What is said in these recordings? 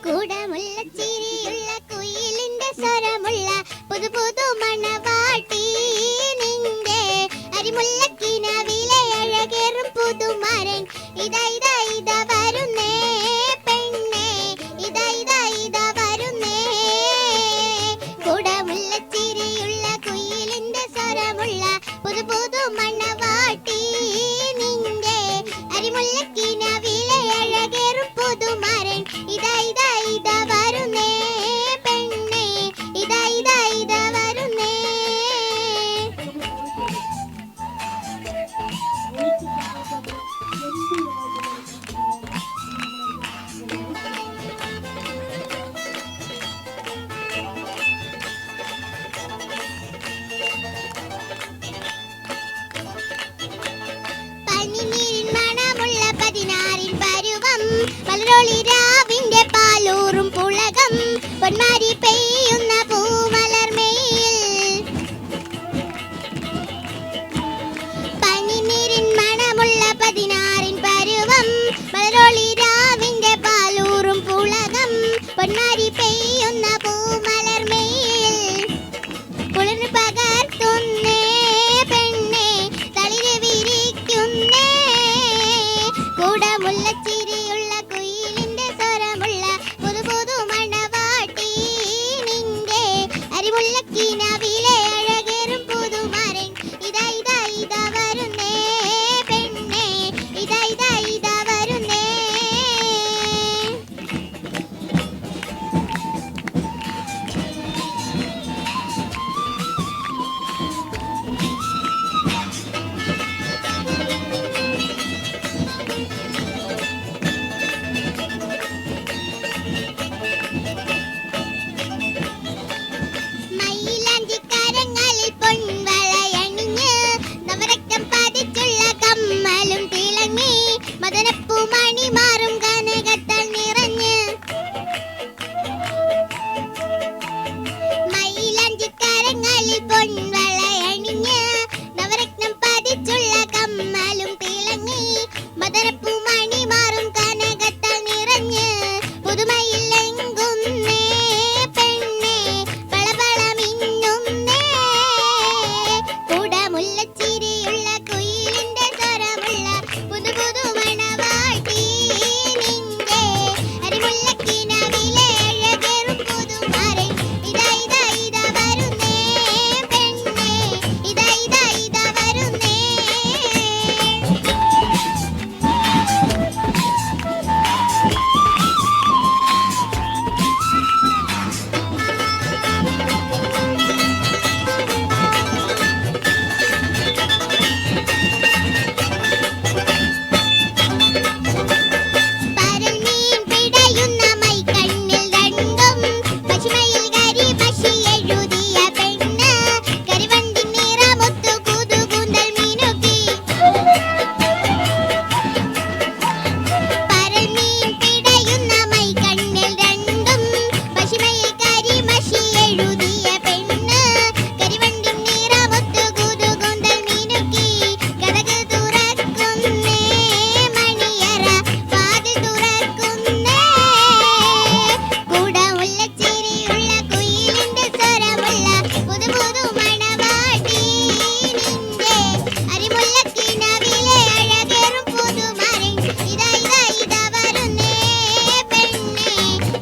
കൂടമുള്ള ചിരിയുള്ള കുയിലിന്റെ സ്വരമുള്ള പുതു പുതു മണവാട്ടി നിന്റെ അരിമുല്ലക്കിനാവിലെ അഴകേറും പുതുമാരൻ ഇതാ ഇതാ ഇതാ വരുന്നേ പെണ്ണേ ഇതാ ഇതാ ഇതാ വരുന്നേ കൂടമുള്ള ചിരിയുള്ള കുയിലിന്റെ സ്വരമുള്ള പുതു പുതു മണവാട്ടി നിന്റെ അരിമുല്ലക്കിനാവിലെ അഴകേറും പുതുമാരൻ ഇതാ ഇതാ ഇതാ വരുന്നേ പെണ്ണേ ഇതാ ഇതാ ഇതാ വരുന്നേ. പനിനീരിൻ മണമുള്ള 16 പരുവം മലരൊളി രാവിന്റെ പാലൂറും പുളകം പൊന്മാരി പെയ്യുന്ന പൂമലർമേയിൽ പനിനീരിൻ മണമുള്ള 16 പരുവം മലരൊളി രാവിന്റെ പാലൂറും പുളകം പൊന്മാരി പെയ്യുന്ന പൂമലർമേയിൽ കുളിർന്ന് പകർത്തുന്നേ പെണ്ണേ തളിര് വിരിക്കുന്നേ കൂടമുള്ള ചിരിയുള്ള കുയിലിന്റെ സ്വരമുള്ള പുതു പുതു മണവാട്ടി നിന്റെ അരിമുല്ലക്കിനാവിലെ അഴകേറും പുതുമാരൻ ഇതാ ഇതാ ഇതാ വരുന്നേ പെണ്ണേ ഇതാ ഇതാ ഇതാ വരുന്നേ. മയിലാഞ്ചിക്കരങ്ങളിൽ പൊൻവളയണിഞ്ഞ് നവരക്തം പതിച്ചുള്ള കമ്മലും തിളങ്ങി മദനപ്പൂ മണിമാറും കനകത്താൽ നിറഞ്ഞ് മയിലാഞ്ചിക്കരങ്ങളിൽ പൊൻവളയണിഞ്ഞ് നവരത്നം പതിച്ചുള്ള കമ്മലും തിളങ്ങി മദനപ്പൂ മണിമാറും കനകത്താൽ നിറഞ്ഞ് പുതുമയിൽ എങ്കുന്നേ പെണ്ണേ വളവളമിന്നുന്നേ കൂടമുള്ള ചിരിയുള്ള കുയിലിന്റെ സ്വരമുള്ള പുതു പുതു മണവാട്ടി നിന്റെ അരിമുല്ലക്കിനാവിലെ അഴകേറും പുതുമാരൻ ഇതാ ഇതാ ഇതാ വരുന്നേ പെണ്ണേ ഇതാ ഇതാ ഇതാ വരുന്നേ. പരൽമീൻ പിടയുന്ന മൈക്കണ്ണിൽ രണ്ടും പശിമയിൽ കരിപശി എഴുതിയ പെണ്ണ് കരിവണ്ടിൻ നിറമൊത്തു കുതുകൂന്തൽ മിനുക്കി പരൽമീൻ പിടയുന്ന മൈക്കണ്ണിൽ രണ്ടും പശിമയിൽ കരിമഷി എഴുതിയ പെണ്ണ് കരിവണ്ടിൻ നിറമൊത്തു കുതുകൂന്തൽ മിനുക്കി കതക് തുറക്കുന്നേ മണിയറ വാതിൽ തുറക്കുന്നേ കൂടമുള്ള ചിരിയുള്ള കുയിലിന്റെ സ്വരമുള്ള പുതു പുതു മണവാട്ടി നിന്റെ അരിമുല്ലക്കിനാവിലെ അഴകേറും പുതുമാരൻ ഇതാ ഇതാ ഇതാ വരുന്നേ പെണ്ണേ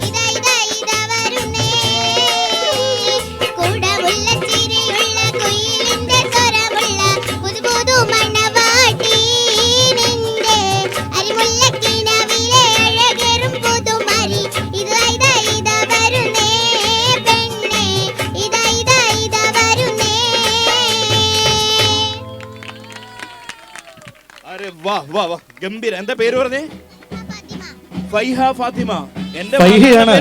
ഇതാ ഇതാ ഇതാ വരുന്നേ കൂടമുള്ള ചിരിയുള്ള കുയിലിന്റെ സ്വരമുള്ള പുതു പുതു മണവാട്ടി നിന്റെ അരിമുല്ലക്കിനാവിലെ അഴകേറും പുതുമാരി ഇതാ ഇതാ ഇതാ വരുന്നേ പെണ്ണേ ഇതാ ഇതാ ഇതാ വരുന്നേ. അരെ വാ വാ വാ ഗംഭീര. എന്താ പേര് പറഞ്ഞേ? ഫൈഹ ഫാത്തിമ. ഫൈഹയാണ്.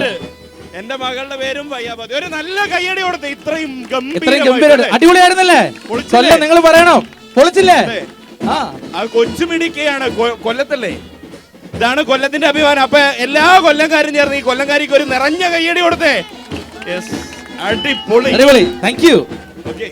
എന്റെ മകളുടെ പേരും ഫൈഹ ഫാത്തിമ. ഒരു നല്ല കയ്യടി കൊടുത്ത് ഇത്രയും ഇത്രയും ഗംഭീര അടിപൊളിയായിരുന്നല്ലേ? കൊല്ലം നിങ്ങൾ പറയണം പൊളിച്ചില്ലേ? ആ കൊച്ചുമിടിക്കയാണ് കൊല്ലത്തല്ലേ? ഇതാണ് കൊല്ലത്തിന്റെ അഭിമാനം. അപ്പൊ എല്ലാ കൊല്ലംകാരും ചേർന്ന് ഈ കൊല്ലംകാരിക്ക് ഒരു നിറഞ്ഞ കയ്യടി കൊടുത്തേ. അടിപൊളി. Thank you. ഓക്കെ.